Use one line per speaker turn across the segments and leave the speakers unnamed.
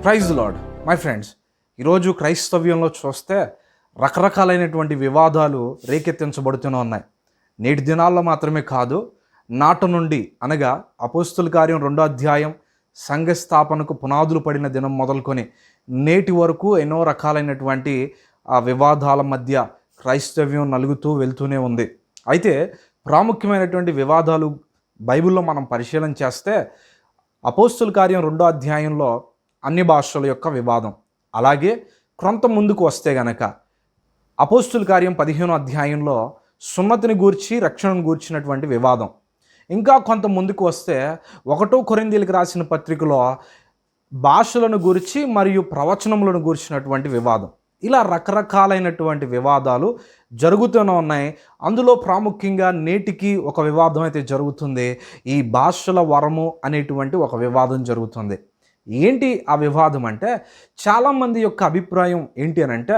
Praise lord my friends. ఈరోజు క్రైస్తవ్యంలో చూస్తే రకరకాలైనటువంటి వివాదాలు రేకెత్తించబడుతూనే ఉన్నాయి. నేటి దినాల్లో మాత్రమే కాదు, నాటి నుండి అనగా అపోస్తుల కార్యం 2వ అధ్యాయం సంఘ స్థాపనకు పునాదులు పడిన దినం మొదలుకొని నేటి వరకు ఎన్నో రకాలైనటువంటి వివాదాల మధ్య క్రైస్తవ్యం నలుగుతూ వెళ్తూనే ఉంది. అయితే ప్రాముఖ్యమైనటువంటి వివాదాలు బైబిల్లో మనం పరిశీలన చేస్తే అపోస్తుల కార్యం 2వ అధ్యాయంలో అన్ని భాషల యొక్క వివాదం, అలాగే కొంత ముందుకు వస్తే గనక అపోస్తుల కార్యం 15వ అధ్యాయంలో సున్నతిని గూర్చి రక్షణను గూర్చినటువంటి వివాదం, ఇంకా కొంత ముందుకు వస్తే 1 కొరింథీయులకు రాసిన పత్రికలో భాషలను గూర్చి మరియు ప్రవచనములను గూర్చినటువంటి వివాదం. ఇలా రకరకాలైనటువంటి వివాదాలు జరుగుతూనే ఉన్నాయి. అందులో ప్రాముఖ్యంగా నేటికి ఒక వివాదం అయితే జరుగుతుంది. ఈ భాషల వరము అనేటువంటి ఒక వివాదం జరుగుతుంది. ఏంటి ఆ వివాదం అంటే, చాలామంది యొక్క అభిప్రాయం ఏంటి అని అంటే,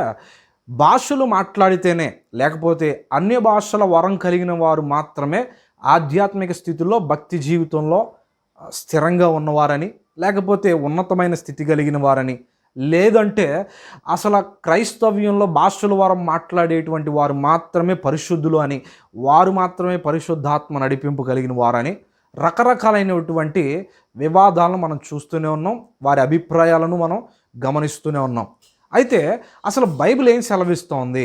భాషలు మాట్లాడితేనే లేకపోతే అన్య భాషల వరం కలిగిన వారు మాత్రమే ఆధ్యాత్మిక స్థితిలో భక్తి జీవితంలో స్థిరంగా ఉన్నవారని, లేకపోతే ఉన్నతమైన స్థితి కలిగిన వారని, లేదంటే అసలు క్రైస్తవ్యంలో భాషల వరం మాట్లాడేటువంటి వారు మాత్రమే పరిశుద్ధులు అని, వారు మాత్రమే పరిశుద్ధాత్మ నడిపింపు కలిగిన వారని రకరకాలైనటువంటి వివాదాలను మనం చూస్తూనే ఉన్నాం. వారి అభిప్రాయాలను మనం గమనిస్తూనే ఉన్నాం. అయితే అసలు బైబిల్ ఏం సెలవిస్తోంది,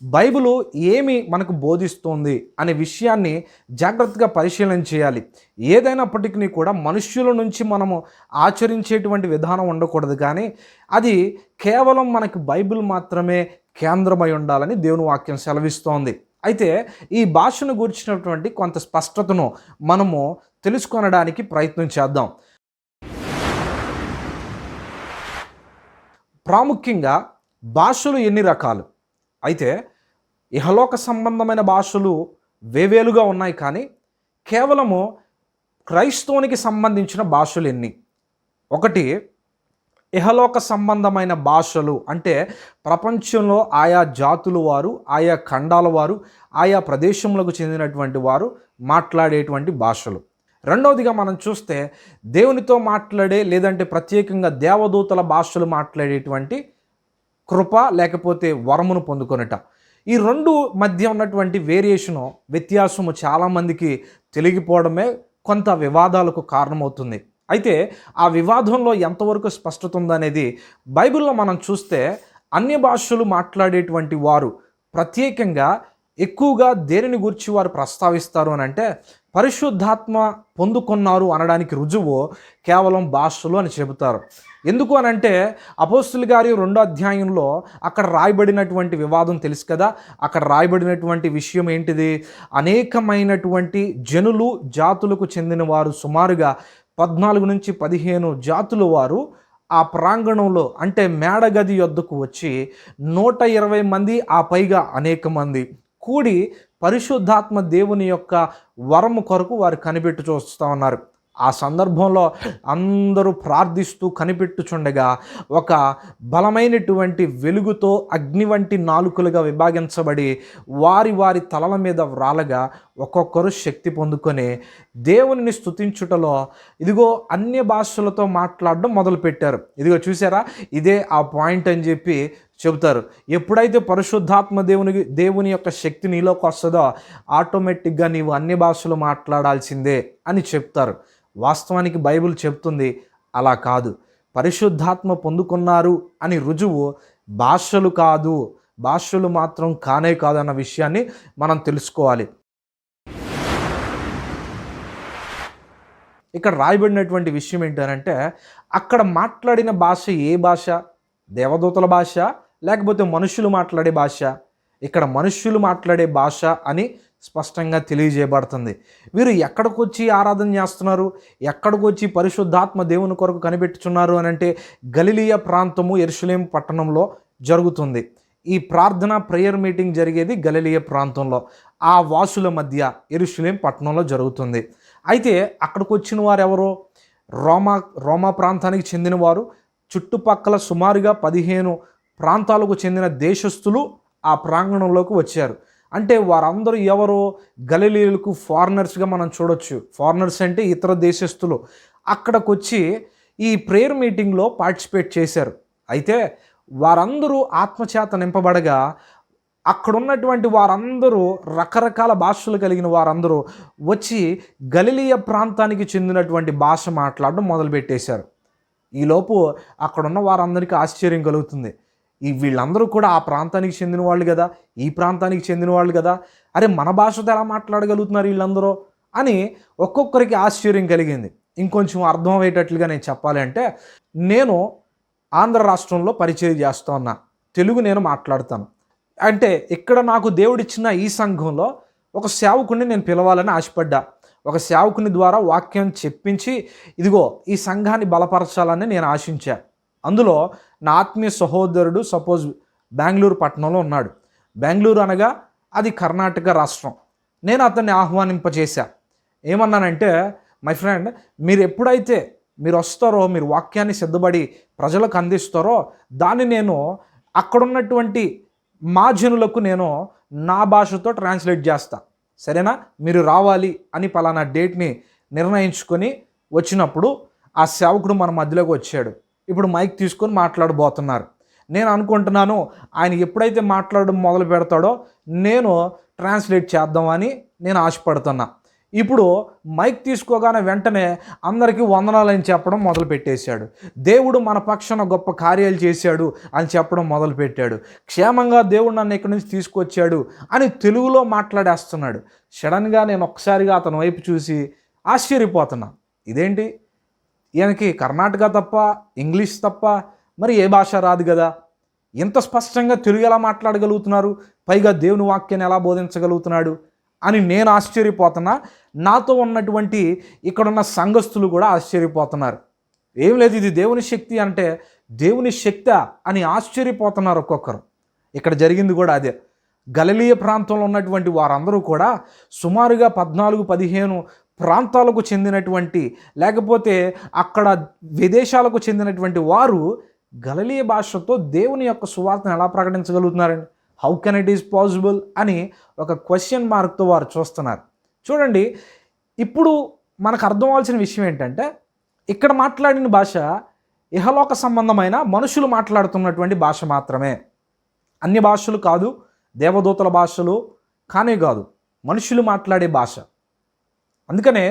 బైబిలు ఏమి మనకు బోధిస్తోంది అనే విషయాన్ని జాగ్రత్తగా పరిశీలన చేయాలి. ఏదైనప్పటికీ కూడా మనుష్యుల నుంచి మనము ఆచరించేటువంటి విధానం ఉండకూడదు, కానీ అది కేవలం మనకు బైబిల్ మాత్రమే కేంద్రమై ఉండాలని దేవుని వాక్యం సెలవిస్తోంది. అయితే ఈ భాషను గురించినటువంటి కొంత స్పష్టతను మనము తెలుసుకొనడానికి ప్రయత్నం చేద్దాం. ప్రాముఖ్యంగా భాషలు ఎన్ని రకాలు? అయితే ఇహలోక సంబంధమైన భాషలు వేవేలుగా ఉన్నాయి, కానీ కేవలము క్రైస్తవునికి సంబంధించిన భాషలు ఎన్ని? ఒకటి, ఇహలోక సంబంధమైన భాషలు అంటే ప్రపంచంలో ఆయా జాతుల వారు, ఆయా ఖండాల వారు, ఆయా ప్రదేశములకు చెందినటువంటి వారు మాట్లాడేటువంటి భాషలు. రెండవదిగా మనం చూస్తే దేవునితో మాట్లాడే లేదంటే ప్రత్యేకంగా దేవదూతల భాషలు మాట్లాడేటువంటి కృప లేకపోతే వరమును పొందుకొనట. ఈ రెండు మధ్య ఉన్నటువంటి వేరియేషను, వ్యత్యాసము చాలామందికి తెలియకపోవడమే కొంత వివాదాలకు కారణమవుతుంది. అయితే ఆ వివాదంలో ఎంతవరకు స్పష్టత ఉందనేది బైబిల్లో మనం చూస్తే అన్య భాషలు మాట్లాడేటువంటి వారు ప్రత్యేకంగా ఎక్కువగా దేనిని గురించి వారు ప్రస్తావిస్తారు అని అంటే, పరిశుద్ధాత్మ పొందుకున్నారు అనడానికి రుజువు కేవలం భాషలు అని చెబుతారు. ఎందుకు అని అంటే, అపోస్తుల కార్యం 2వ అధ్యాయంలో అక్కడ రాయబడినటువంటి వివాదం తెలుసు కదా. అక్కడ రాయబడినటువంటి విషయం ఏంటిది? అనేకమైనటువంటి జనులు, జాతులకు చెందిన వారు సుమారుగా 14 నుంచి 15 జాతుల వారు ఆ ప్రాంగణంలో అంటే మేడగది యొద్దకు వచ్చి 120 మంది ఆ పైగా అనేక మంది కూడి పరిశుద్ధాత్మ దేవుని యొక్క వరము కొరకు వారు కనిపెట్టు చూస్తూ ఉన్నారు. ఆ సందర్భంలో అందరూ ప్రార్థిస్తూ కనిపెట్టుచుండగా ఒక బలమైనటువంటి వెలుగుతో అగ్ని వంటి నాలుకలుగా విభాగించబడి వారి వారి తలల మీద వ్రాలగా ఒక్కొక్కరు శక్తి పొందుకొని దేవునిని స్తుతించుటలో ఇదిగో అన్య భాషలతో మాట్లాడడం మొదలుపెట్టారు. ఇదిగో చూసారా, ఇదే ఆ పాయింట్ అని చెప్పి చెబుతారు. ఎప్పుడైతే పరిశుద్ధాత్మ దేవుని యొక్క శక్తి నీలోకి వస్తుందో ఆటోమేటిక్గా నీవు అన్ని భాషలు మాట్లాడాల్సిందే అని చెప్తారు. వాస్తవానికి బైబిల్ చెప్తుంది అలా కాదు. పరిశుద్ధాత్మ పొందుకున్నారు అని రుజువు భాషలు కాదు, భాషలు మాత్రం కానే కాదు అన్న విషయాన్ని మనం తెలుసుకోవాలి. ఇక్కడ రాయబడినటువంటి విషయం ఏంటంటే, అక్కడ మాట్లాడిన భాష ఏ భాష? దేవదూతల భాష లేకపోతే మనుషులు మాట్లాడే భాష? ఇక్కడ మనుష్యులు మాట్లాడే భాష అని స్పష్టంగా తెలియజేయబడుతుంది. వీరు ఎక్కడికి వచ్చి ఆరాధన చేస్తున్నారు, ఎక్కడికి వచ్చి పరిశుద్ధాత్మ దేవుని కొరకు కనిపెట్టుచున్నారు అని అంటే, గలిలియా ప్రాంతము యెరూషలేం పట్టణంలో జరుగుతుంది. ఈ ప్రార్థన ప్రేయర్ మీటింగ్ జరిగేది గలిలియా ప్రాంతంలో, ఆ వాసుల మధ్య యెరూషలేం పట్టణంలో జరుగుతుంది. అయితే అక్కడికి వచ్చిన వారు ఎవరు? రోమా ప్రాంతానికి చెందిన వారు. చుట్టుపక్కల సుమారుగా 15 ప్రాంతాలకు చెందిన దేశస్థులు ఆ ప్రాంగణంలోకి వచ్చారు. అంటే వారందరూ ఎవరు? గలిలీయులకు ఫారినర్స్గా మనం చూడొచ్చు. ఫారినర్స్ అంటే ఇతర దేశస్థులు. అక్కడికి వచ్చి ఈ ప్రేయర్ మీటింగ్లో పార్టిసిపేట్ చేశారు. అయితే వారందరూ ఆత్మచేత నింపబడగా అక్కడున్నటువంటి వారందరూ రకరకాల భాషలు కలిగిన వారందరూ వచ్చి గలిలియ ప్రాంతానికి చెందినటువంటి భాష మాట్లాడడం మొదలుపెట్టేశారు. ఈలోపు అక్కడున్న వారందరికీ ఆశ్చర్యం కలుగుతుంది. వీళ్ళందరూ కూడా ఆ ప్రాంతానికి చెందిన వాళ్ళు కదా, ఈ ప్రాంతానికి చెందిన వాళ్ళు కదా, అరే మన భాషతో ఎలా మాట్లాడగలుగుతున్నారు వీళ్ళందరూ అని ఒక్కొక్కరికి ఆశ్చర్యం కలిగింది. ఇంకొంచెం అర్థమయ్యేటట్లుగా నేను చెప్పాలి అంటే, నేను ఆంధ్ర రాష్ట్రంలో పరిచయం చేస్తూ ఉన్నా, తెలుగు నేను మాట్లాడతాను. అంటే ఇక్కడ నాకు దేవుడిచ్చిన ఈ సంఘంలో ఒక సేవకుడిని నేను పిలవాలని ఆశపడ్డా. ఒక సేవకుని ద్వారా వాక్యం చెప్పించి ఇదిగో ఈ సంఘాన్ని బలపరచాలని నేను ఆశించా. అందులో నా ఆత్మీయ సహోదరుడు సపోజ్ బెంగళూరు పట్టణంలో ఉన్నాడు. బెంగళూరు అనగా అది కర్ణాటక రాష్ట్రం. నేను అతన్ని ఆహ్వానింపజేశా. ఏమన్నానంటే, మై ఫ్రెండ్, మీరు ఎప్పుడైతే మీరు వస్తారో, మీరు వాక్యాన్ని సిద్ధపడి ప్రజలకు అందిస్తారో దాన్ని నేను అక్కడున్నటువంటి మా జనులకు నేను నా భాషతో ట్రాన్స్లేట్ చేస్తా, సరేనా? మీరు రావాలి అని పలానా డేట్ని నిర్ణయించుకొని వచ్చినప్పుడు ఆ సేవకుడు మన మధ్యలోకి వచ్చాడు. ఇప్పుడు మైక్ తీసుకొని మాట్లాడబోతున్నారు. నేను అనుకుంటున్నాను ఆయన ఎప్పుడైతే మాట్లాడడం మొదలు పెడతాడో నేను ట్రాన్స్లేట్ చేద్దామని నేను ఆశపడుతున్నా. ఇప్పుడు మైక్ తీసుకోగానే వెంటనే అందరికీ వందనాలని చెప్పడం మొదలు పెట్టేశాడు. దేవుడు మన పక్షాన గొప్ప కార్యాలు చేశాడు అని చెప్పడం మొదలుపెట్టాడు. క్షేమంగా దేవుడు నన్ను ఇక్కడి నుంచి తీసుకొచ్చాడు అని తెలుగులో మాట్లాడేస్తున్నాడు. సడన్గా నేను ఒక్కసారిగా అతని వైపు చూసి ఆశ్చర్యపోతున్నా. ఇదేంటి, ఈయనకి కర్ణాటక తప్ప ఇంగ్లీష్ తప్ప మరి ఏ భాష రాదు కదా, ఇంత స్పష్టంగా తెలుగు ఎలా మాట్లాడగలుగుతున్నారు, పైగా దేవుని వాక్యాన్ని ఎలా బోధించగలుగుతున్నాడు అని నేను ఆశ్చర్యపోతున్నా. నాతో ఉన్నటువంటి ఇక్కడున్న సంఘస్థులు కూడా ఆశ్చర్యపోతున్నారు. ఏం లేదు, ఇది దేవుని శక్తి అంటే దేవుని శక్తి అని ఆశ్చర్యపోతున్నారు ఒక్కొక్కరు. ఇక్కడ జరిగింది కూడా అదే. గలిలియ ప్రాంతంలో ఉన్నటువంటి వారందరూ కూడా సుమారుగా 14-15 ప్రాంతాలకు చెందినటువంటి, లేకపోతే అక్కడ విదేశాలకు చెందినటువంటి వారు గలిలియ భాషతో దేవుని యొక్క సువార్తను ఎలా ప్రకటించగలుగుతున్నారండి? How can it is possible అని ఒక క్వశ్చన్ మార్క్తో వారు చూస్తున్నారు. చూడండి, ఇప్పుడు మనకు అర్థం అవ్వాల్సిన విషయం ఏంటంటే, ఇక్కడ మాట్లాడిన భాష ఇహలోక సంబంధమైన మనుషులు మాట్లాడుతున్నటువంటి భాష మాత్రమే. అన్ని భాషలు కాదు, దేవదూతల భాషలు కానే కాదు, మనుషులు మాట్లాడే భాష. అందుకనే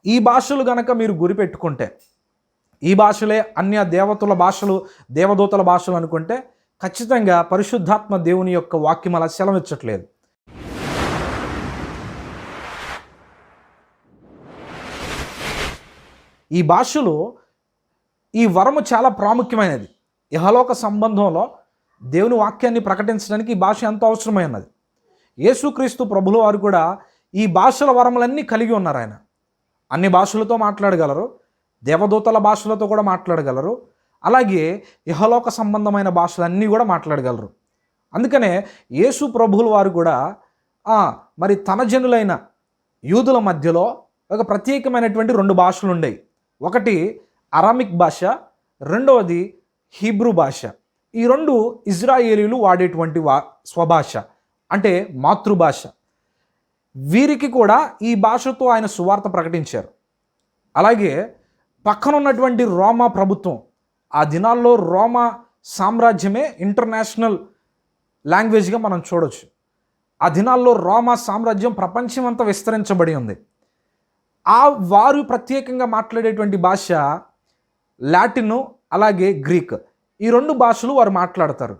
ఈ భాషలు గనక మీరు గురిపెట్టుకుంటే, ఈ భాషలే అన్య దేవతల భాషలు, దేవదూతల భాషలు అనుకుంటే ఖచ్చితంగా పరిశుద్ధాత్మ దేవుని యొక్క వాక్యం అలా సెలవిచ్చట్లేదు. ఈ భాషలో ఈ వరము చాలా ప్రాముఖ్యమైనది. ఇహలోక సంబంధంలో దేవుని వాక్యాన్ని ప్రకటించడానికి ఈ భాష ఎంతో అవసరమైనది. యేసుక్రీస్తు ప్రభుల వారు కూడా ఈ భాషల వరములన్నీ కలిగి ఉన్నారు. ఆయన అన్ని భాషలతో మాట్లాడగలరు, దేవదూతల భాషలతో కూడా మాట్లాడగలరు, అలాగే ఇహలోక సంబంధమైన భాషలన్నీ కూడా మాట్లాడగలరు. అందుకనే యేసు ప్రభువుల వారు కూడా మరి తన జనులైన యూదుల మధ్యలో ఒక ప్రత్యేకమైనటువంటి 2 భాషలు ఉండేవి. ఒకటి అరామిక్ భాష, రెండవది హీబ్రూ భాష. ఈ 2 ఇజ్రాయేలీలు వాడేటువంటి స్వభాష, అంటే మాతృభాష. వీరికి కూడా ఈ భాషతో ఆయన సువార్త ప్రకటించారు. అలాగే పక్కన ఉన్నటువంటి రోమా ప్రభుత్వం, ఆ దినాల్లో రోమా సామ్రాజ్యమే ఇంటర్నేషనల్ లాంగ్వేజ్గా మనం చూడవచ్చు. ఆ దినాల్లో రోమా సామ్రాజ్యం ప్రపంచమంతా విస్తరించబడి ఉంది. వారు ప్రత్యేకంగా మాట్లాడేటువంటి భాష లాటిను, అలాగే గ్రీక్. ఈ 2 భాషలు వారు మాట్లాడతారు.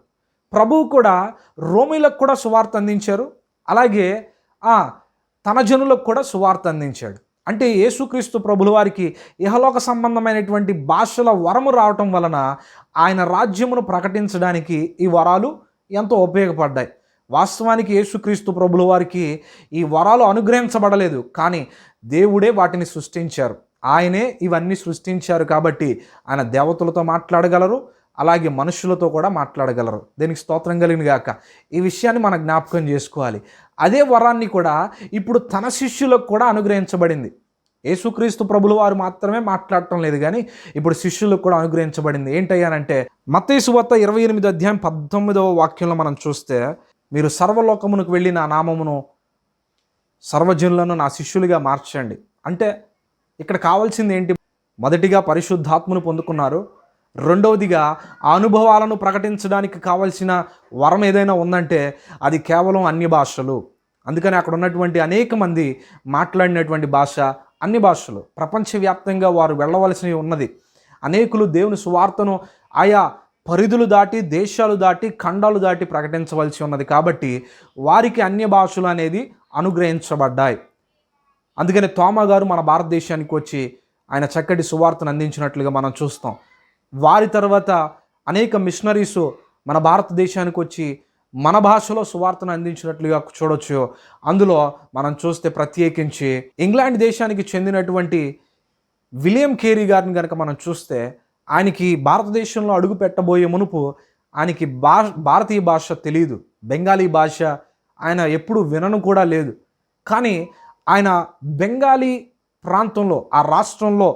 ప్రభువు కూడా రోమీలకు కూడా సువార్త అందించారు, అలాగే తన జనులకు కూడా సువార్త అందించాడు. అంటే యేసుక్రీస్తు ప్రభుల వారికి ఇహలోక సంబంధమైనటువంటి భాషల వరము రావటం వలన ఆయన రాజ్యమును ప్రకటించడానికి ఈ వరాలు ఎంతో ఉపయోగపడ్డాయి. వాస్తవానికి యేసుక్రీస్తు ప్రభుల వారికి ఈ వరాలు అనుగ్రహించబడలేదు, కానీ దేవుడే వాటిని సృష్టించారు. ఆయనే ఇవన్నీ సృష్టించారు కాబట్టి ఆయన దేవతలతో మాట్లాడగలరు, అలాగే మనుషులతో కూడా మాట్లాడగలరు. దీనికి స్తోత్రం కలిగిన గాక. ఈ విషయాన్ని మనం జ్ఞాపకం చేసుకోవాలి. అదే వరాన్ని కూడా ఇప్పుడు తన శిష్యులకు కూడా అనుగ్రహించబడింది. యేసుక్రీస్తు ప్రభుల వారు మాత్రమే మాట్లాడటం లేదు, కానీ ఇప్పుడు శిష్యులకు కూడా అనుగ్రహించబడింది. ఏంటయ్యానంటే మత్తయి సువార్త 28:19 మనం చూస్తే, మీరు సర్వలోకమునకు వెళ్ళి నా నామమును సర్వజనులను నా శిష్యులుగా మార్చండి. అంటే ఇక్కడ కావాల్సింది ఏంటి? మొదటిగా పరిశుద్ధాత్మను పొందుకున్నారు. రెండవదిగా ఆ అనుభవాలను ప్రకటించడానికి కావలసిన వరం ఏదైనా ఉందంటే అది కేవలం అన్య భాషలు. అందుకని అక్కడ ఉన్నటువంటి అనేక మంది మాట్లాడినటువంటి భాష అన్య భాషలు. ప్రపంచవ్యాప్తంగా వారు వెళ్ళవలసి ఉన్నది. అనేకులు దేవుని సువార్తను ఆయా పరిధులు దాటి, దేశాలు దాటి, ఖండాలు దాటి ప్రకటించవలసి ఉన్నది. కాబట్టి వారికి అన్య భాషలు అనేది అనుగ్రహించబడ్డాయి. అందుకని తోమా గారు మన భారతదేశానికి వచ్చి ఆయన చక్కటి సువార్తను అందించినట్లుగా మనం చూస్తాం. వారి తర్వాత అనేక మిషనరీసు మన భారతదేశానికి వచ్చి మన భాషలో సువార్తను అందించినట్లుగా చూడొచ్చు. అందులో మనం చూస్తే ప్రత్యేకించి ఇంగ్లాండ్ దేశానికి చెందినటువంటి విలియం కేరీ గారిని కనుక మనం చూస్తే, ఆయనకి భారతదేశంలో అడుగు పెట్టబోయే మునుపు ఆయనకి భారతీయ భాష తెలియదు, బెంగాలీ భాష ఆయన ఎప్పుడు వినను కూడా లేదు. కానీ ఆయన బెంగాలీ ప్రాంతంలో, ఆ రాష్ట్రంలో,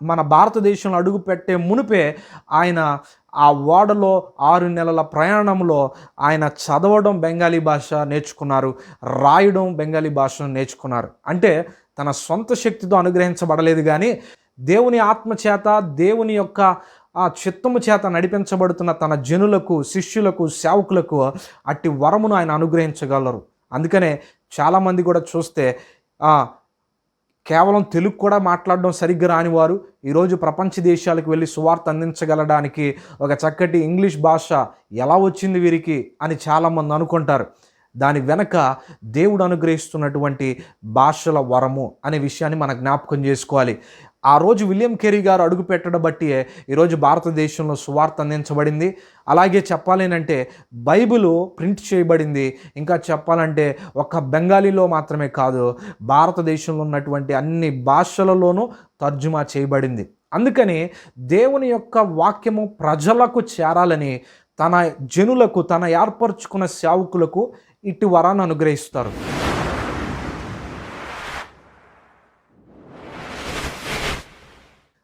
మన భారతదేశంలో అడుగు పెట్టే మునిపే ఆయన ఆ ఓడలో 6 నెలల ప్రయాణంలో ఆయన చదవడం బెంగాలీ భాష నేర్చుకున్నారు, రాయడం బెంగాలీ భాషను నేర్చుకున్నారు. అంటే తన సొంత శక్తితో అనుగ్రహించబడలేదు, కానీ దేవుని ఆత్మ చేత, దేవుని యొక్క ఆ చిత్తము చేత నడిపించబడుతున్న తన జనులకు, శిష్యులకు, సేవకులకు అట్టి వరమును ఆయన అనుగ్రహించగలరు. అందుకనే చాలామంది కూడా చూస్తే కేవలం తెలుగు కూడా మాట్లాడడం సరిగ్గా రాని వారు ఈరోజు ప్రపంచ దేశాలకు వెళ్ళి సువార్త అందించగలడానికి ఒక చక్కటి ఇంగ్లీష్ భాష ఎలా వచ్చింది వీరికి అని చాలామంది అనుకుంటారు. దాని వెనక దేవుడు అనుగ్రహిస్తున్నటువంటి భాషల వరము అనే విషయాన్ని మనం జ్ఞాపకం చేసుకోవాలి. ఆ రోజు విలియం కేరీ గారు అడుగు పెట్టడం బట్టి ఈరోజు భారతదేశంలో సువార్త అందించబడింది. అలాగే చెప్పాలేనంటే బైబిలు ప్రింట్ చేయబడింది. ఇంకా చెప్పాలంటే ఒక్క బెంగాలీలో మాత్రమే కాదు, భారతదేశంలో ఉన్నటువంటి అన్ని భాషలలోనూ తర్జుమా చేయబడింది. అందుకని దేవుని యొక్క వాక్యము ప్రజలకు చేరాలని తన జనులకు, తన ఏర్పరచుకున్న సేవకులకు ఇటు వరాన్ని అనుగ్రహిస్తారు.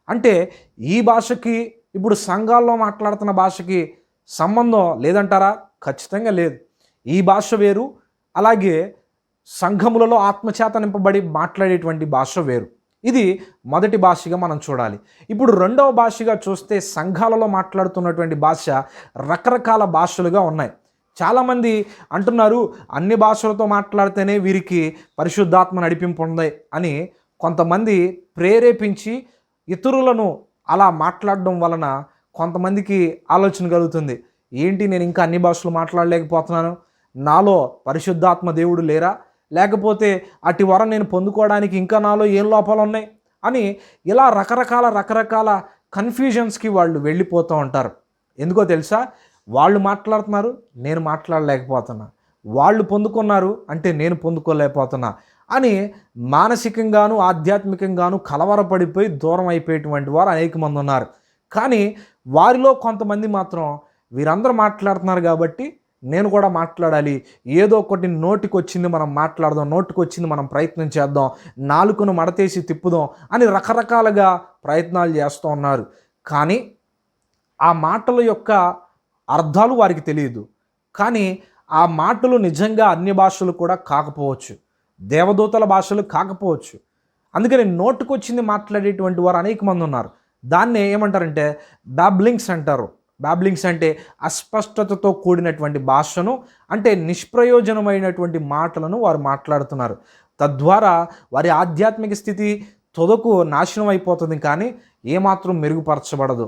అంటే ఈ భాషకి ఇప్పుడు సంఘాల్లో మాట్లాడుతున్న భాషకి సంబంధం లేదంటారా? ఖచ్చితంగా లేదు. ఈ భాష వేరు, అలాగే సంఘములలో ఆత్మచేత నింపబడి మాట్లాడేటువంటి భాష వేరు. ఇది మొదటి భాషగా మనం చూడాలి. ఇప్పుడు రెండవ భాషగా చూస్తే సంఘాలలో మాట్లాడుతున్నటువంటి భాష రకరకాల భాషలుగా ఉన్నాయి. చాలామంది అంటున్నారు అన్ని భాషలతో మాట్లాడితేనే వీరికి పరిశుద్ధాత్మ నడిపింపు ఉంది అని కొంతమంది ప్రేరేపించి ఇతరులను అలా మాట్లాడడం వలన కొంతమందికి ఆలోచన కలుగుతుంది, ఏంటి నేను ఇంకా అన్ని భాషలు మాట్లాడలేకపోతున్నాను, నాలో పరిశుద్ధాత్మ దేవుడు లేరా, లేకపోతే అటు వరం నేను పొందుకోవడానికి ఇంకా నాలో ఏం లోపాలు ఉన్నాయి అని ఇలా రకరకాల కన్ఫ్యూజన్స్కి వాళ్ళు వెళ్ళిపోతూ ఉంటారు. ఎందుకో తెలుసా? వాళ్ళు మాట్లాడుతున్నారు, నేను మాట్లాడలేకపోతున్నా, వాళ్ళు పొందుకున్నారు అంటే నేను పొందుకోలేకపోతున్నా అని మానసికంగాను ఆధ్యాత్మికంగాను కలవరపడిపోయి దూరం అయిపోయేటువంటి వారు అనేక మంది ఉన్నారు. కానీ వారిలో కొంతమంది మాత్రం వీరందరూ మాట్లాడుతున్నారు కాబట్టి నేను కూడా మాట్లాడాలి, ఏదో ఒకటి నోటికి వచ్చింది మనం మాట్లాడదాం, నోటికి వచ్చింది మనం ప్రయత్నం చేద్దాం, నాలుకను మడతేసి తిప్పుదాం అని రకరకాలుగా ప్రయత్నాలు చేస్తూ ఉన్నారు. కానీ ఆ మాటల యొక్క అర్థాలు వారికి తెలియదు. కానీ ఆ మాటలు నిజంగా అన్య భాషలు కూడా కాకపోవచ్చు, దేవదూతల భాషలు కాకపోవచ్చు. అందుకని నోటుకొచ్చింది మాట్లాడేటువంటి వారు అనేక మంది ఉన్నారు. దాన్నే ఏమంటారంటే బ్యాబ్లింగ్స్ అంటారు. బ్యాబ్లింగ్స్ అంటే అస్పష్టతతో కూడినటువంటి భాషను, అంటే నిష్ప్రయోజనమైనటువంటి మాటలను వారు మాట్లాడుతున్నారు. తద్వారా వారి ఆధ్యాత్మిక స్థితి తొదకు నాశనం అయిపోతుంది, కానీ ఏమాత్రం మెరుగుపరచబడదు.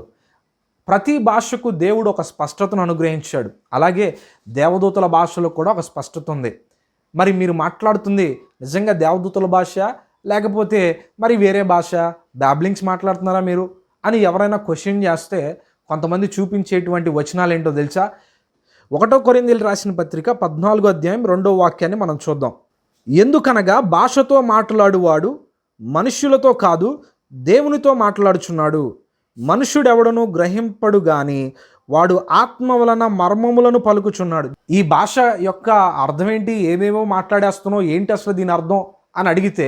ప్రతి భాషకు దేవుడు ఒక స్పష్టతను అనుగ్రహించాడు. అలాగే దేవదూతల భాషలో కూడా ఒక స్పష్టత ఉంది. మరి మీరు మాట్లాడుతుంది నిజంగా దేవదూతల భాష, లేకపోతే మరి వేరే భాష, బ్యాబ్లింగ్స్ మాట్లాడుతున్నారా మీరు అని ఎవరైనా క్వశ్చన్ చేస్తే కొంతమంది చూపించేటువంటి వచనాలు ఏంటో తెలుసా? 1 కొరింథీయులకు రాసిన పత్రిక 14వ అధ్యాయం 2వ వాక్యాన్ని మనం చూద్దాం. ఎందుకనగా భాషతో మాట్లాడువాడు మనుష్యులతో కాదు దేవునితో మాట్లాడుచున్నాడు, మనుష్యుడెవడను గ్రహింపడు గాని వాడు ఆత్మ వలన మర్మములను పలుకుచున్నాడు. ఈ భాష యొక్క అర్థం ఏంటి, ఏమేమో మాట్లాడేస్తున్నావు, ఏంటి అసలు దీని అర్థం అని అడిగితే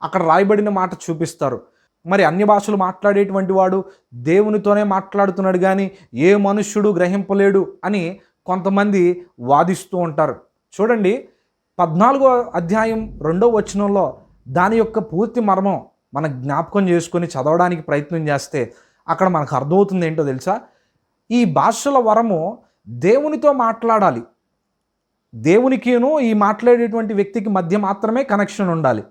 అక్కడ రాయబడిన మాట చూపిస్తారు. మరి అన్య భాషలు మాట్లాడేటువంటి వాడు దేవునితోనే మాట్లాడుతున్నాడు కానీ ఏ మనుష్యుడు గ్రహింపలేడు అని కొంతమంది వాదిస్తూ ఉంటారు. చూడండి 14వ అధ్యాయం 2వ వచనంలో దాని యొక్క పూర్తి మర్మం మనం జ్ఞాపకం చేసుకొని చదవడానికి ప్రయత్నం చేస్తే అక్కడ మనకు అర్థమవుతుంది ఏంటో తెలుసా? ఈ భాషల వరము దేవునితో మాట్లాడాలి. దేవునికిను ఈ మాట్లాడేటువంటి వ్యక్తికి మధ్య మాత్రమే కనెక్షన్ ఉండాలి.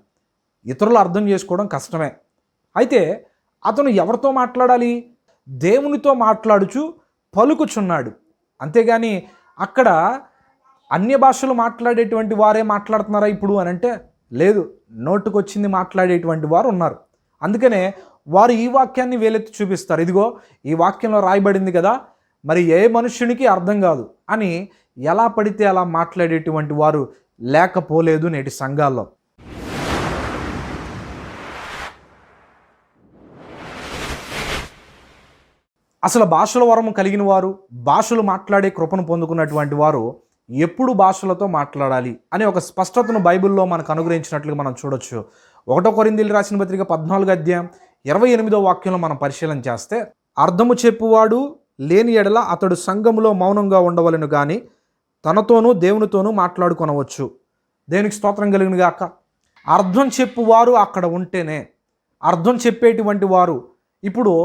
ఇతరులు అర్థం చేసుకోవడం కష్టమే. అయితే అతను ఎవరితో మాట్లాడాలి? దేవునితో మాట్లాడుచు పలుకుచున్నాడు. అంతేగాని అక్కడ అన్య భాషలు మాట్లాడేటువంటి వారే మాట్లాడుతున్నారా ఇప్పుడు అని అంటే లేదు, నోటుకొచ్చింది మాట్లాడేటువంటి వారు ఉన్నారు. అందుకనే వారు ఈ వాక్యాన్ని వేలెత్తి చూపిస్తారు. ఇదిగో ఈ వాక్యంలో రాయబడింది కదా, మరి ఏ మనుష్యునికి అర్థం కాదు అని ఎలా పడితే అలా మాట్లాడేటువంటి వారు లేకపోలేదు నేటి సంఘాల్లో. అసలు భాషల వరము కలిగిన వారు, భాషలు మాట్లాడే కృపను పొందుకున్నటువంటి వారు ఎప్పుడు భాషలతో మాట్లాడాలి అనే ఒక స్పష్టతను బైబిల్లో మనకు అనుగ్రహించినట్లుగా మనం చూడొచ్చు. 1 కొరింథీయులకు రాసిన పత్రిక 14 అధ్యాయం 28వ వాక్యంలో మనం పరిశీలన చేస్తే, అర్థము చెప్పువాడు లేని ఎడల అతడు సంఘములో మౌనంగా ఉండవలెను గాని తనతోనూ దేవునితోనూ మాట్లాడుకొనవచ్చు. దేవునికి స్తోత్రం కలిగిన గాక. అర్థం చెప్పువారు అక్కడ ఉంటేనే, అర్థం చెప్పేటువంటి వారు ఇప్పుడు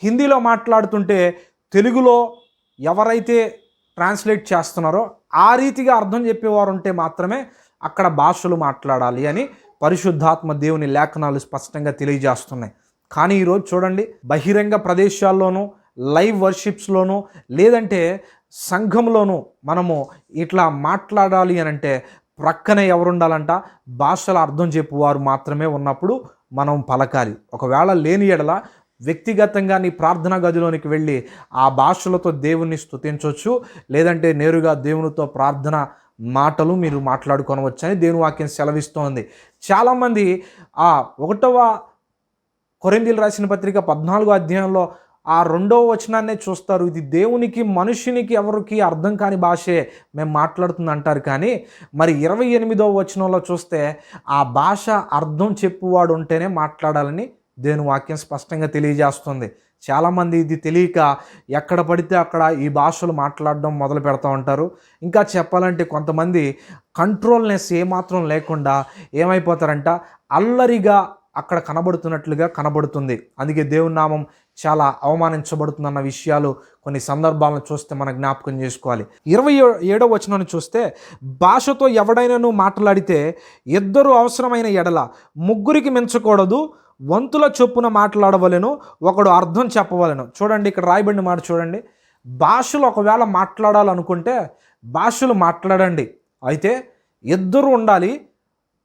హిందీలో మాట్లాడుతుంటే తెలుగులో ఎవరైతే ట్రాన్స్లేట్ చేస్తున్నారో ఆ రీతిగా అర్థం చెప్పేవారు ఉంటే మాత్రమే అక్కడ భాషలు మాట్లాడాలి అని పరిశుద్ధాత్మ దేవుని లేఖనాలు స్పష్టంగా తెలియజేస్తున్నాయి. కానీ ఈరోజు చూడండి, బహిరంగ ప్రదేశాల్లోనూ లైవ్ వర్షిప్స్లోనూ లేదంటే సంఘంలోనూ మనము ఇట్లా మాట్లాడాలి అని అంటే ప్రక్కనే ఎవరుండాలంట? భాషల అర్థం చెప్పువారు మాత్రమే ఉన్నప్పుడు మనం పలకాలి. ఒకవేళ లేని ఎడల వ్యక్తిగతంగా నీ ప్రార్థనా గదిలోనికి వెళ్ళి ఆ భాషలతో దేవుణ్ణి స్తుతించవచ్చు, లేదంటే నేరుగా దేవునితో ప్రార్థన మాటలు మీరు మాట్లాడుకోనవచ్చని దేవుని వాక్యం సెలవిస్తోంది. చాలామంది ఆ 1వ కొరింథీయులకు రాసిన పత్రిక 14వ అధ్యాయంలో ఆ 2వ వచనాన్నే చూస్తారు. ఇది దేవునికి మనుషునికి ఎవరికి అర్థం కాని భాషే మేము మాట్లాడుతుంది అంటారు. కానీ మరి 28వ వచనంలో చూస్తే ఆ భాష అర్థం చెప్పువాడు ఉంటేనే మాట్లాడాలని దేవుని వాక్యం స్పష్టంగా తెలియజేస్తుంది. చాలామంది ఇది తెలియక ఎక్కడ పడితే అక్కడ ఈ భాషలు మాట్లాడడం మొదలు పెడతా ఉంటారు. ఇంకా చెప్పాలంటే కొంతమంది కంట్రోల్నెస్ ఏమాత్రం లేకుండా ఏమైపోతారంట, అల్లరిగా అక్కడ కనబడుతున్నట్లుగా కనబడుతుంది. అందుకే దేవుని నామం చాలా అవమానించబడుతుందన్న విషయాలు కొన్ని సందర్భాలను చూస్తే మనం జ్ఞాపకం చేసుకోవాలి. 27వ వచనాన్ని చూస్తే, భాషతో ఎవడైనాను మాట్లాడితే ఇద్దరు అవసరమైన ఎడల ముగ్గురికి మించకూడదు, వంతుల చొప్పున మాట్లాడవలెను, ఒకడు అర్థం చెప్పవలెను. చూడండి, ఇక్కడ రాయబడిన మాట చూడండి. భాషలు ఒకవేళ మాట్లాడాలనుకుంటే భాషలు మాట్లాడండి, అయితే ఇద్దరు ఉండాలి,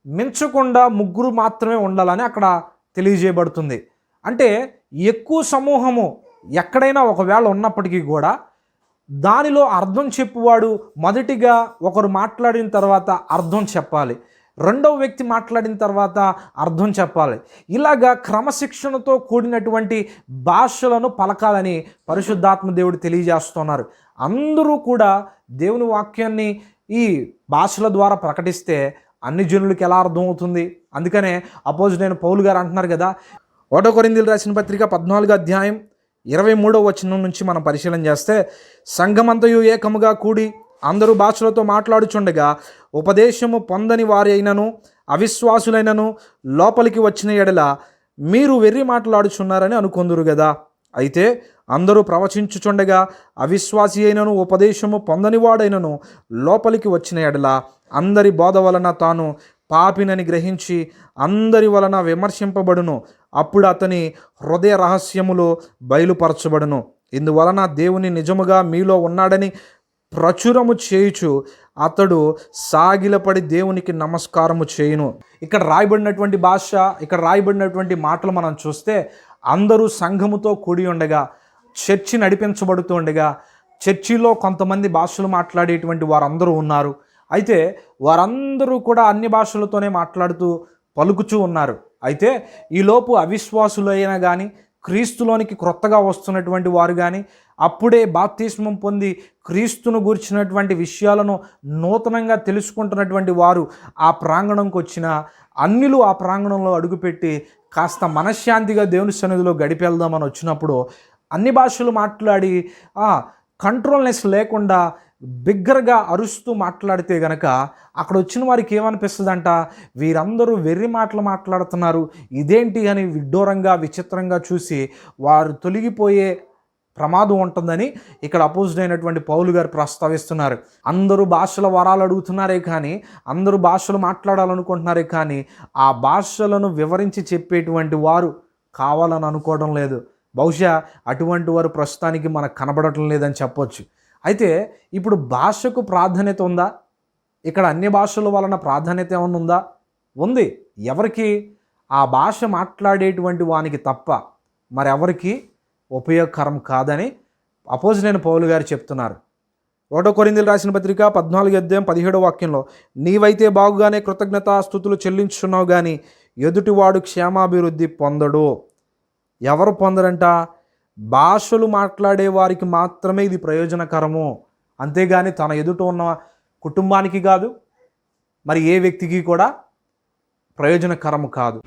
మించకుండా ముగ్గురు మాత్రమే ఉండాలని అక్కడ తెలియజేయబడుతుంది. అంటే ఎక్కువ సమూహము ఎక్కడైనా ఒకవేళ ఉన్నప్పటికీ కూడా దానిలో అర్థం చెప్పువాడు మొదటిగా ఒకరు మాట్లాడిన తర్వాత అర్థం చెప్పాలి, రెండవ వ్యక్తి మాట్లాడిన తర్వాత అర్థం చెప్పాలి. ఇలాగా క్రమశిక్షణతో కూడినటువంటి భాషలను పలకాలని పరిశుద్ధాత్మ దేవుడు తెలియజేస్తున్నారు. అందరూ కూడా దేవుని వాక్యాన్ని ఈ భాషల ద్వారా ప్రకటిస్తే అన్ని జనులకు ఎలా అర్థమవుతుంది? అందుకనే అపోజిట్ పౌలు గారు అంటున్నారు కదా, 1 కొరింథీయులకు రాసిన పత్రిక 14వ అధ్యాయం 23వ వచనం నుంచి మనం పరిశీలన చేస్తే, సంఘమంతయు ఏకముగా కూడి అందరూ భాషలతో మాట్లాడుచుండగా ఉపదేశము పొందని వారి అయినను అవిశ్వాసులైనను లోపలికి వచ్చిన ఎడల మీరు వెర్రి మాట్లాడుచున్నారని అనుకొందురు కదా. అయితే అందరూ ప్రవచించుచుండగా అవిశ్వాసి అయినను ఉపదేశము పొందనివాడైనను లోపలికి వచ్చిన ఎడల అందరి బోధ వలన తాను పాపినని గ్రహించి అందరి వలన విమర్శింపబడును. అప్పుడు అతని హృదయ రహస్యములు బయలుపరచబడును. ఇందువలన దేవుని నిజముగా మీలో ఉన్నాడని ప్రచురము చేయుచు అతడు సాగిలపడి దేవునికి నమస్కారము చేయును. ఇక్కడ రాయబడినటువంటి భాష, ఇక్కడ రాయబడినటువంటి మాటలు మనం చూస్తే అందరూ సంఘముతో కూడి ఉండగా, చర్చి నడిపించబడుతూ ఉండగా, చర్చిలో కొంతమంది భాషలు మాట్లాడేటువంటి వారందరూ ఉన్నారు. అయితే వారందరూ కూడా అన్ని భాషలతోనే మాట్లాడుతూ పలుకుచూ ఉన్నారు. అయితే ఈలోపు అవిశ్వాసులైనా కానీ, క్రీస్తులోనికి క్రొత్తగా వస్తున్నటువంటి వారు కానీ, అప్పుడే బాప్తిస్మం పొంది క్రీస్తును గూర్చినటువంటి విషయాలను నూతనంగా తెలుసుకుంటున్నటువంటి వారు ఆ ప్రాంగణంకి వచ్చిన అన్యులు ఆ ప్రాంగణంలో అడుగుపెట్టి కాస్త మనశ్శాంతిగా దేవుని సన్నిధిలో గడిపెళ్దామని వచ్చినప్పుడు అన్ని భాషలు మాట్లాడి కంట్రోల్నెస్ లేకుండా బిగ్గరగా అరుస్తూ మాట్లాడితే గనక అక్కడ వచ్చిన వారికి ఏమనిపిస్తుందంట, వీరందరూ వెర్రి మాటలు మాట్లాడుతున్నారు, ఇదేంటి అని విడ్డూరంగా విచిత్రంగా చూసి వారు తొలగిపోయే ప్రమాదం ఉంటుందని ఇక్కడ అపోజిట్ పౌలు గారు ప్రస్తావిస్తున్నారు. అందరూ భాషల వరాలు అడుగుతున్నారే కానీ, అందరూ భాషలు మాట్లాడాలనుకుంటున్నారే కానీ, ఆ భాషలను వివరించి చెప్పేటువంటి వారు కావాలని అనుకోవడం లేదు. బహుశా అటువంటి వారు ప్రస్తుతానికి మనకు కనబడటం లేదని చెప్పొచ్చు. అయితే ఇప్పుడు భాషకు ప్రాధాన్యత ఉందా? ఇక్కడ అన్య భాషల వలన ప్రాధాన్యత ఏమన్నా ఉందా? ఉంది. ఎవరికి? ఆ భాష మాట్లాడేటువంటి వానికి తప్ప మరెవరికి ఉపయోగకరం కాదని అపోజిట్ పౌలు గారు చెప్తున్నారు. 1 కొరింథీయులు రాసిన పత్రిక 14:17 నీవైతే బాగుగానే కృతజ్ఞతాస్తుతులు చెల్లించున్నావు కానీ ఎదుటివాడు క్షేమాభివృద్ధి పొందడు. ఎవరు పొందరంట? భాషలు మాట్లాడే వారికి మాత్రమే ఇది ప్రయోజనకరము, అంతేగాని తన ఎదుట ఉన్న కుటుంబానికి కాదు, మరి ఏ వ్యక్తికి కూడా ప్రయోజనకరము కాదు.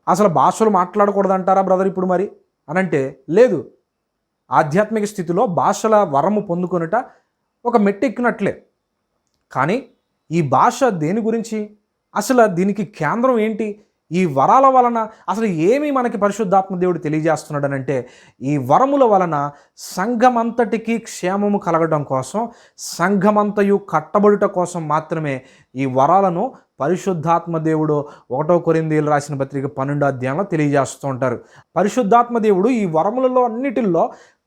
అసలు భాషలు మాట్లాడకూడదంటారా బ్రదర్ ఇప్పుడు మరి అనంటే లేదు. ఆధ్యాత్మిక స్థితిలో భాషల వరము పొందుకొనుట ఒక మెట్టెక్కినట్లే. కానీ ఈ భాష దేని గురించి? అసలు దీనికి కేంద్రం ఏంటి? ఈ వరాల వలన అసలు ఏమి మనకి పరిశుద్ధాత్మ దేవుడు తెలియజేస్తున్నాడనంటే, ఈ వరముల వలన సంఘమంతటికి క్షేమము కలగడం కోసం, సంఘమంతయు కట్టబడుట కోసం మాత్రమే ఈ వరాలను పరిశుద్ధాత్మ దేవుడు 1 కొరింథీయులు రాసిన పత్రిక 12 తెలియజేస్తూ ఉంటారు. పరిశుద్ధాత్మ దేవుడు ఈ వరములలో అన్నిటిల్లో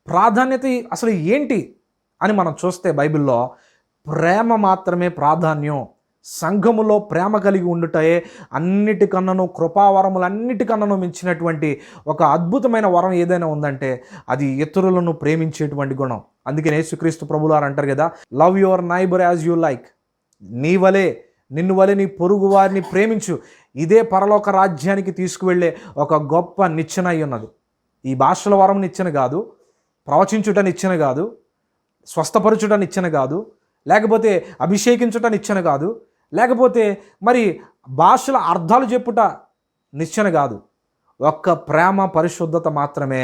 ప్రాధాన్యత అసలు ఏంటి అని మనం చూస్తే బైబిల్లో ప్రేమ మాత్రమే ప్రాధాన్యం. సంఘములో ప్రేమ కలిగి ఉండుటయే అన్నిటికన్నను, కృపావరములన్నిటికన్నను మించినటువంటి ఒక అద్భుతమైన వరం ఏదైనా ఉందంటే అది ఇతరులను ప్రేమించేటువంటి గుణం. అందుకని యేసుక్రీస్తు ప్రభువారు అంటారు కదా, love your neighbour as you like. నిన్ను వలె నీ పొరుగు వారిని ప్రేమించు. ఇదే పరలోక రాజ్యానికి తీసుకువెళ్ళే ఒక గొప్ప నిచ్చెన అయి ఉన్నది. ఈ భాషల వరం నిచ్చెన కాదు, ప్రవచించుట నిచ్చెన కాదు, స్వస్థపరచుట నిచ్చెన కాదు, లేకపోతే అభిషేకించుట నిచ్చెన కాదు, లేకపోతే మరి భాషల అర్థాలు చెప్పుట నిచ్చెన కాదు. ఒక్క ప్రేమ, పరిశుద్ధత మాత్రమే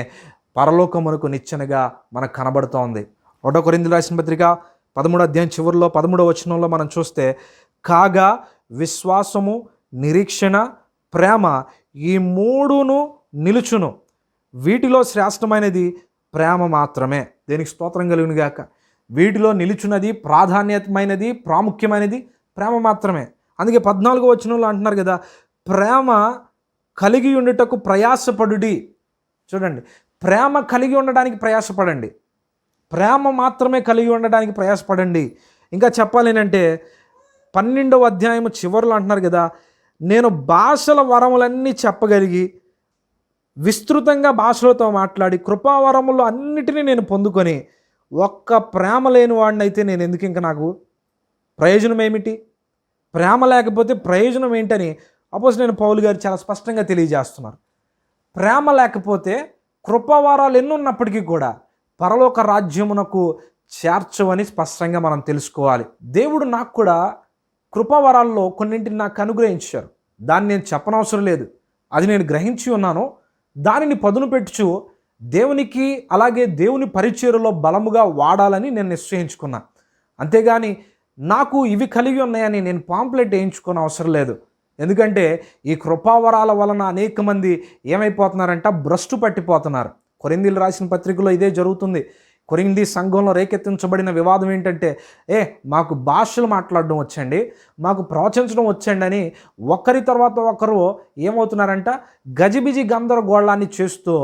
పరలోకమునకు నిచ్చెనగా మనకు కనబడుతోంది. 1 కొరింథీయులు రాసిన పత్రిక 13 చివరిలో 13 మనం చూస్తే, కాగా విశ్వాసము, నిరీక్షణ, ప్రేమ ఈ మూడును నిలుచును, వీటిలో శ్రేష్టమైనది ప్రేమ మాత్రమే. దేనికి స్తోత్రం కలుగును గాక. వీటిలో నిలుచున్నది, ప్రాధాన్యతమైనది, ప్రాముఖ్యమైనది ప్రేమ మాత్రమే. అందుకే 14 అంటున్నారు కదా, ప్రేమ కలిగి ఉండుటకు ప్రయాసపడుడి. చూడండి, ప్రేమ కలిగి ఉండడానికి ప్రయాసపడండి, ప్రేమ మాత్రమే కలిగి ఉండడానికి ప్రయాసపడండి. ఇంకా చెప్పాలి అంటే 12 చివరిలో అంటున్నారు కదా, నేను భాషల వరములన్నీ చెప్పగలిగి విస్తృతంగా భాషలతో మాట్లాడి కృపావరములు అన్నిటినీ నేను పొందుకొని ఒక్క ప్రేమ లేని వాడిని అయితే నేను ఎందుకు, ఇంకా నాకు ప్రయోజనం ఏమిటి? ప్రేమ లేకపోతే ప్రయోజనం ఏంటని అపోజిట్ పౌలు గారు చాలా స్పష్టంగా తెలియజేస్తున్నారు. ప్రేమ లేకపోతే కృపావరాలు ఎన్నున్నప్పటికీ కూడా పరలోక రాజ్యమునకు చేర్చవని స్పష్టంగా మనం తెలుసుకోవాలి. దేవుడు నాకు కూడా కృపావరాల్లో కొన్నింటిని నాకు అనుగ్రహించారు. దాన్ని నేను చెప్పనవసరం లేదు, అది నేను గ్రహించి ఉన్నాను. దానిని పదును పెట్టుచు దేవునికి అలాగే దేవుని పరిచర్యలో బలముగా వాడాలని నేను నిశ్చయించుకున్నా. అంతేగాని నాకు ఇవి కలిగి ఉన్నాయని నేను పాంప్లెట్ వేయించుకునే అవసరం లేదు. ఎందుకంటే ఈ కృపావరాల వలన అనేక మంది ఏమైపోతున్నారంట, భ్రష్టు పట్టిపోతున్నారు. కొరింథీయులు రాసిన పత్రికలో ఇదే జరుగుతుంది. కొరింథీ సంఘంలో రేకెత్తించబడిన వివాదం ఏంటంటే, మాకు భాషలు మాట్లాడడం వచ్చండి, మాకు ప్రవచించడం వచ్చండి అని ఒకరి తర్వాత ఒకరు ఏమవుతున్నారంట, గజిబిజి గందరగోళాన్ని చేస్తూ,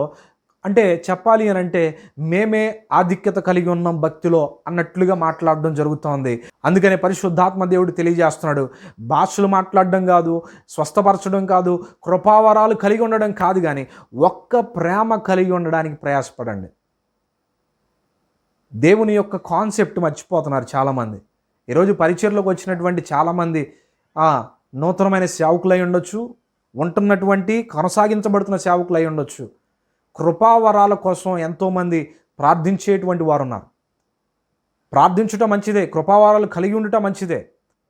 అంటే చెప్పాలి అని అంటే మేమే ఆధిక్యత కలిగి ఉన్నాం భక్తిలో అన్నట్లుగా మాట్లాడడం జరుగుతోంది. అందుకనే పరిశుద్ధాత్మ దేవుడు తెలియజేస్తున్నాడు, భాషలు మాట్లాడడం కాదు, స్వస్థపరచడం కాదు, కృపావరాలు కలిగి ఉండడం కాదు, కానీ ఒక్క ప్రేమ కలిగి ఉండడానికి ప్రయాసపడండి. దేవుని యొక్క కాన్సెప్ట్ మర్చిపోతున్నారు చాలామంది. ఈరోజు పరిచర్లోకి వచ్చినటువంటి చాలామంది నూతనమైన సేవకులై ఉండొచ్చు, ఉంటున్నటువంటి కొనసాగించబడుతున్న సేవకులై ఉండొచ్చు. కృపావరాల కోసం ఎంతోమంది ప్రార్థించేటువంటి వారు ఉన్నారు. ప్రార్థించటం మంచిదే, కృపావరాలు కలిగి ఉండటం మంచిదే,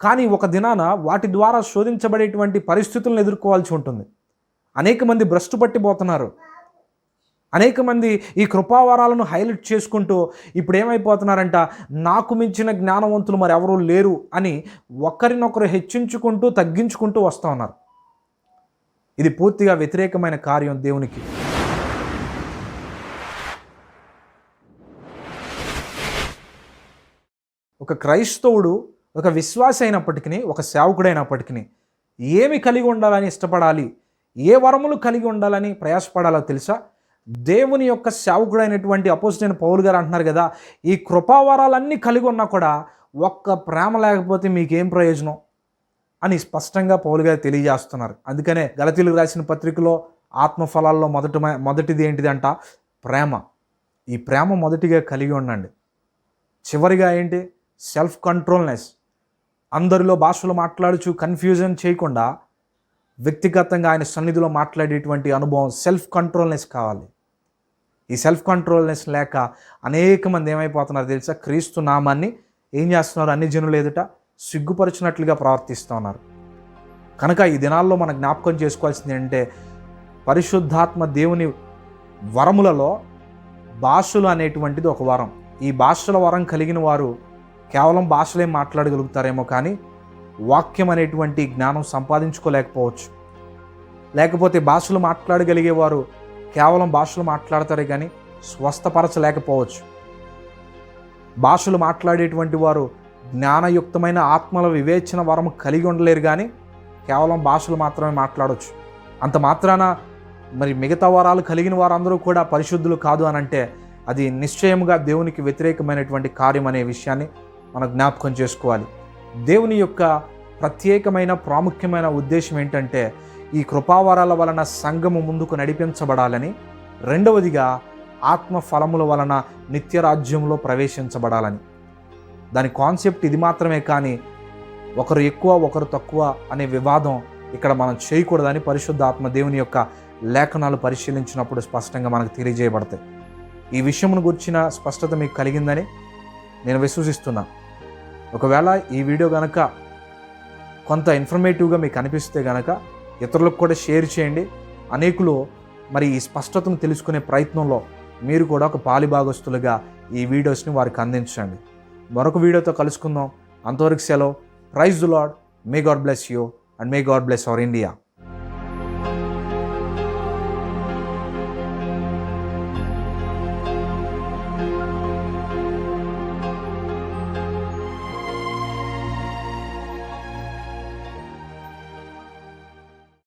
కానీ ఒక దినాన వాటి ద్వారా శోధించబడేటువంటి పరిస్థితులను ఎదుర్కోవాల్సి ఉంటుంది. అనేక మంది భ్రష్టు పట్టిపోతున్నారు. అనేక మంది ఈ కృపావరాలను హైలైట్ చేసుకుంటూ ఇప్పుడు ఏమైపోతున్నారంట, నాకు మించిన జ్ఞానవంతులు మరి ఎవరూ లేరు అని ఒకరినొకరు హెచ్చించుకుంటూ తగ్గించుకుంటూ వస్తూ ఉన్నారు. ఇది పూర్తిగా వ్యతిరేకమైన కార్యం దేవునికి. ఒక క్రైస్తవుడు ఒక విశ్వాసి అయినప్పటికీ, ఒక సేవకుడైనప్పటికీ ఏమి కలిగి ఉండాలని ఇష్టపడాలి, ఏ వరములు కలిగి ఉండాలని ప్రయాసపడాలో తెలుసా? దేవుని యొక్క సేవకుడైనటువంటి అపోస్తలుడైన పౌలు గారు అంటున్నారు కదా, ఈ కృపావరాలన్నీ కలిగి ఉన్నా కూడా ఒక్క ప్రేమ లేకపోతే మీకేం ప్రయోజనం అని స్పష్టంగా పౌలు గారు తెలియజేస్తున్నారు. అందుకనే గలతీయులకు రాసిన పత్రికలో ఆత్మఫలాల్లో మొదటిది ఏంటిదంట? ప్రేమ. ఈ ప్రేమ మొదటిగా కలిగి ఉండండి. చివరిగా ఏంటి? సెల్ఫ్ కంట్రోల్నెస్. అందరిలో భాషలు మాట్లాడుచు కన్ఫ్యూజన్ చేయకుండా వ్యక్తిగతంగా ఆయన సన్నిధిలో మాట్లాడేటువంటి అనుభవం, సెల్ఫ్ కంట్రోల్నెస్ కావాలి. ఈ సెల్ఫ్ కంట్రోల్నెస్ లేక అనేక మంది ఏమైపోతున్నారు తెలుసా? క్రీస్తు నామాన్ని ఏం చేస్తున్నారు? అన్ని జనులు ఎదుట సిగ్గుపరిచినట్లుగా ప్రవర్తిస్తూ ఉన్నారు. కనుక ఈ దినాల్లో మనం జ్ఞాపకం చేసుకోవాల్సింది ఏంటంటే, పరిశుద్ధాత్మ దేవుని వరములలో భాషలు అనేటువంటిది ఒక వరం. ఈ భాషల వరం కలిగిన వారు కేవలం భాషలే మాట్లాడగలుగుతారేమో కానీ వాక్యం అనేటువంటి జ్ఞానం సంపాదించుకోలేకపోవచ్చు. లేకపోతే భాషలు మాట్లాడగలిగేవారు కేవలం భాషలు మాట్లాడతారే కానీ స్వస్థపరచలేకపోవచ్చు. భాషలు మాట్లాడేటువంటి వారు జ్ఞానయుక్తమైన ఆత్మల వివేచన వరం కలిగి ఉండలేరు కానీ కేవలం భాషలు మాత్రమే మాట్లాడవచ్చు. అంత మాత్రాన మరి మిగతా వరాలు కలిగిన వారందరూ కూడా పరిశుద్ధులు కాదు అని అంటే అది నిశ్చయముగా దేవునికి వ్యతిరేకమైనటువంటి కార్యం అనే విషయాన్ని మనం జ్ఞాపకం చేసుకోవాలి. దేవుని యొక్క ప్రత్యేకమైన ప్రాముఖ్యమైన ఉద్దేశం ఏంటంటే, ఈ కృపావరాల వలన సంఘము ముందుకు నడిపించబడాలని, రెండవదిగా ఆత్మ ఫలముల వలన నిత్యరాజ్యంలో ప్రవేశించబడాలని. దాని కాన్సెప్ట్ ఇది మాత్రమే కానీ ఒకరు ఎక్కువ ఒకరు తక్కువ అనే వివాదం ఇక్కడ మనం చేయకూడదని పరిశుద్ధ ఆత్మ దేవుని యొక్క లేఖనాలు పరిశీలించినప్పుడు స్పష్టంగా మనకు తెలియజేయబడతాయి. ఈ విషయమును గురించిన స్పష్టత మీకు కలిగిందని నేను విశ్వసిస్తున్నా. ఒకవేళ ఈ వీడియో కనుక కొంత ఇన్ఫర్మేటివ్గా మీకు అనిపిస్తే కనుక ఇతరులకు కూడా షేర్ చేయండి. అనేకులు మరి ఈ స్పష్టతను తెలుసుకునే ప్రయత్నంలో మీరు కూడా ఒక పాలిభాగస్తులుగా ఈ వీడియోస్ని వారికి అందించండి. మరొక వీడియోతో కలుసుకుందాం. అంతవరకు సెలవు. Praise the lord. May God bless you and may God bless our India.